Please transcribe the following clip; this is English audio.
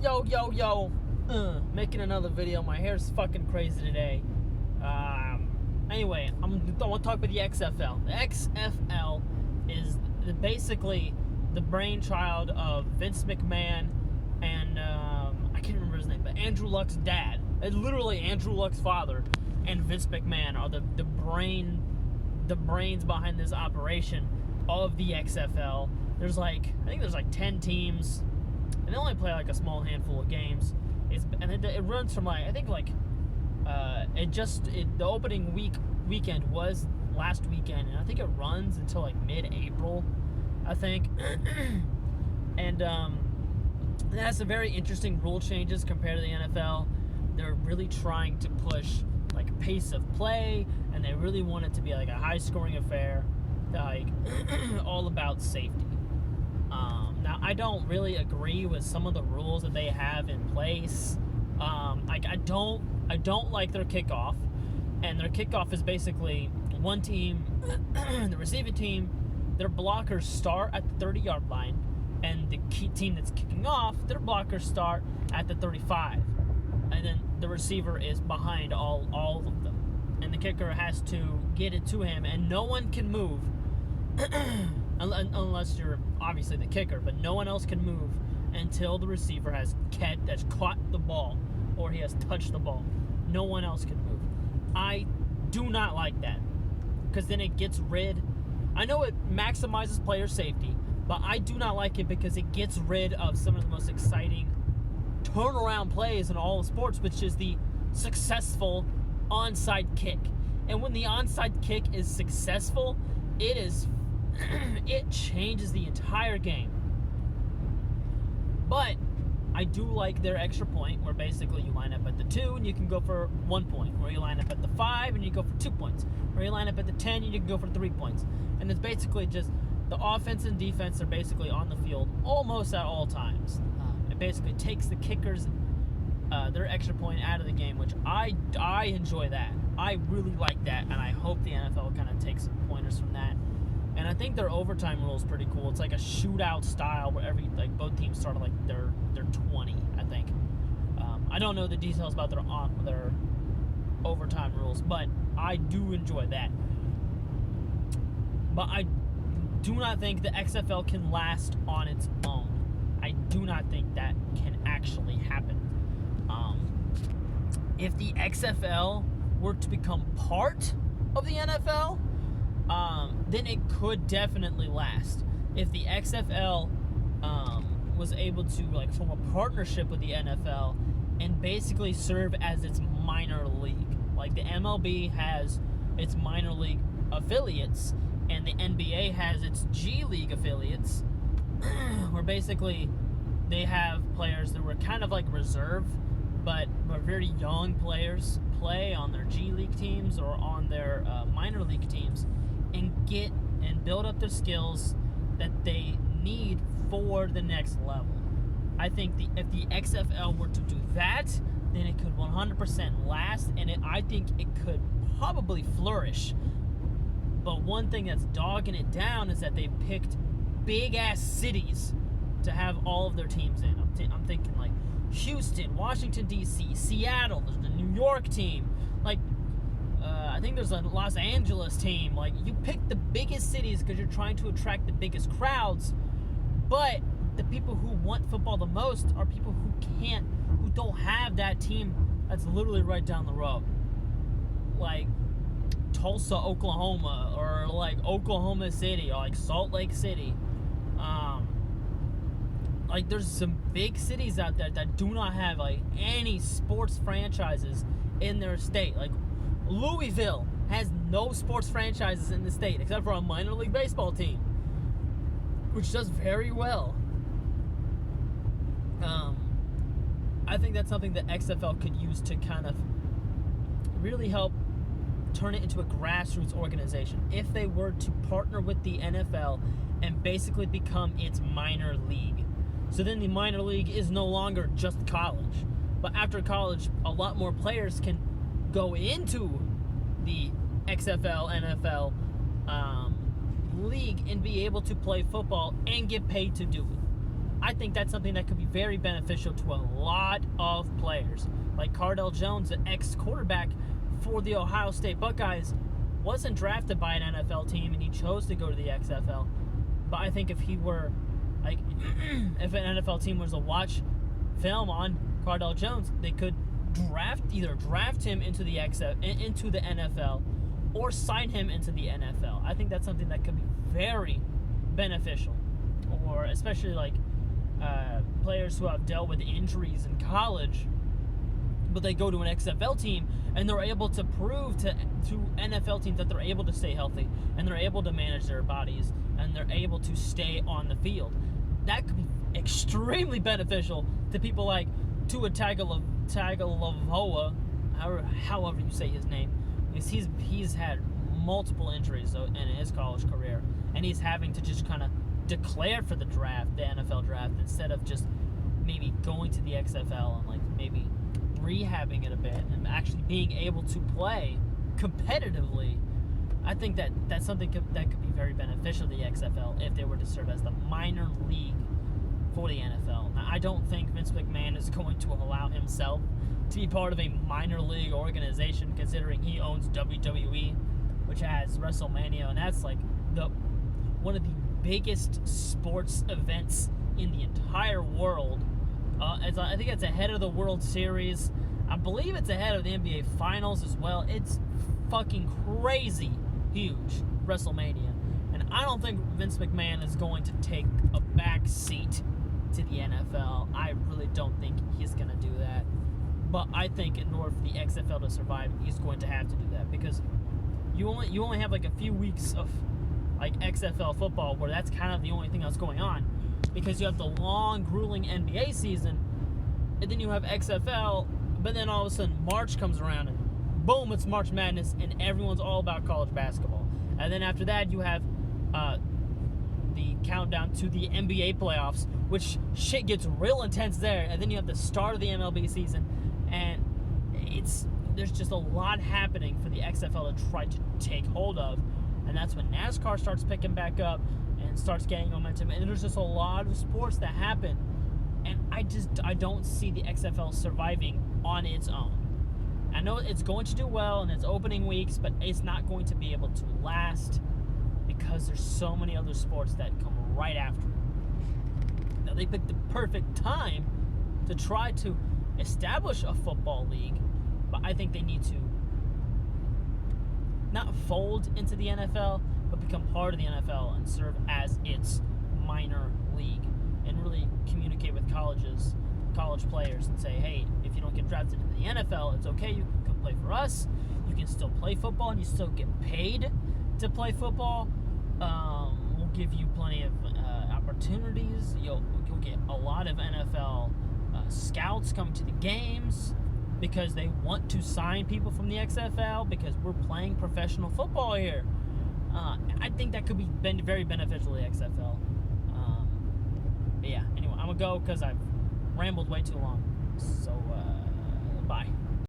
Yo. Making another video. My hair's fucking crazy today. Anyway, I want to talk about the XFL. The XFL is basically the brainchild of Vince McMahon and I can't remember his name, but Andrew Luck's dad. Literally Andrew Luck's father and Vince McMahon are the brains behind this operation of the XFL. I think there's 10 teams, and they only play a small handful of games. It runs from the opening weekend was last weekend, and I think it runs until mid-April, I think. And it has some very interesting rule changes compared to the NFL. They're really trying to push pace of play, and they really want it to be a high-scoring affair, all about safety. Now, I don't really agree with some of the rules that they have in place. I don't like their kickoff, and their kickoff is basically one team, the receiving team, their blockers start at the 30-yard line, and the team that's kicking off, their blockers start at the 35, and then the receiver is behind all of them, and the kicker has to get it to him, and no one can move unless you're obviously the kicker, but no one else can move until the receiver has caught the ball or he has touched the ball. No one else can move. I do not like that, because then it gets rid. I know it maximizes player safety, but I do not like it because it gets rid of some of the most exciting turnaround plays in all of sports, which is the successful onside kick. And when the onside kick is successful, it changes the entire game. But I do like their extra point, where basically you line up at the 2 and you can go for 1 point, or you line up at the 5 and you go for 2 points, or you line up at the 10 and you can go for 3 points. And it's basically just the offense and defense are basically on the field almost at all times. It basically takes the kickers their extra point out of the game, which I enjoy that. I really like that, and I hope the NFL kind of takes some pointers from that. And I think their overtime rule is pretty cool. It's like a shootout style where both teams start at their 20, I think. I don't know the details about their overtime rules, but I do enjoy that. But I do not think the XFL can last on its own. I do not think that can actually happen. If the XFL were to become part of the NFL, then it could definitely last. If the XFL was able to form a partnership with the NFL and basically serve as its minor league, like the MLB has its minor league affiliates and the NBA has its G League affiliates, where basically they have players that were kind of reserve, but very young players play on their G League teams or on their minor league teams, and build up their skills that they need for the next level. I think if the XFL were to do that, then it could 100% last, and I think it could probably flourish. But one thing that's dogging it down is that they picked big-ass cities to have all of their teams in. I'm thinking Houston, Washington, D.C., Seattle, there's the New York team, I think there's a Los Angeles team. You pick the biggest cities because you're trying to attract the biggest crowds, but the people who want football the most are people who don't have that team that's literally right down the road. Tulsa, Oklahoma, or Oklahoma City, or Salt Lake City. There's some big cities out there that do not have any sports franchises in their state. Louisville has no sports franchises in the state except for a minor league baseball team, which does very well. I think that's something that XFL could use to kind of really help turn it into a grassroots organization if they were to partner with the NFL and basically become its minor league. So then the minor league is no longer just college, but after college, a lot more players can go into the XFL, NFL league and be able to play football and get paid to do it. I think that's something that could be very beneficial to a lot of players. Like Cardell Jones, an ex-quarterback for the Ohio State Buckeyes, wasn't drafted by an NFL team, and he chose to go to the XFL. But I think if he were, like, if an NFL team was to watch film on Cardell Jones, they could either draft him into the NFL, or sign him into the NFL. I think that's something that could be very beneficial, or especially like players who have dealt with injuries in college, but they go to an XFL team and they're able to prove to NFL teams that they're able to stay healthy and they're able to manage their bodies and they're able to stay on the field. That could be extremely beneficial to people like Tua Tagovailoa, however you say his name, because he's had multiple injuries in his college career, and he's having to just kind of declare for the draft, the NFL draft, instead of just maybe going to the XFL and like maybe rehabbing it a bit and actually being able to play competitively. I think that's something that could be very beneficial to the XFL if they were to serve as the minor league for the NFL. Now, I don't think Vince McMahon is going to allow himself to be part of a minor league organization, considering he owns WWE, which has WrestleMania, and that's like one of the biggest sports events in the entire world. I think it's ahead of the World Series. I believe it's ahead of the NBA Finals as well. It's fucking crazy huge, WrestleMania. And I don't think Vince McMahon is going to take a back seat to the NFL. I really don't think he's going to do that. But I think in order for the XFL to survive, he's going to have to do that, because you only have like a few weeks of like XFL football where that's kind of the only thing that's going on, because you have the long, grueling NBA season, and then you have XFL, but then all of a sudden March comes around and boom, it's March Madness, and everyone's all about college basketball. And then after that, you have the countdown to the NBA playoffs, which shit gets real intense there. And then you have the start of the MLB season, and there's just a lot happening for the XFL to try to take hold of. And that's when NASCAR starts picking back up and starts getting momentum. And there's just a lot of sports that happen. And I don't see the XFL surviving on its own. I know it's going to do well in its opening weeks, but it's not going to be able to last because there's so many other sports that come right after it. Now, they picked the perfect time to try to establish a football league, but I think they need to not fold into the NFL, but become part of the NFL and serve as its minor league, and really communicate with college players and say, hey, if you don't get drafted into the NFL, it's okay, you can come play for us, you can still play football, and you still get paid to play football. We'll give you plenty of opportunities. You'll get a lot of NFL scouts coming to the games because they want to sign people from the XFL because we're playing professional football here. I think that could be very beneficial to the XFL. But yeah, anyway, I'm going to go because I've rambled way too long. So, bye.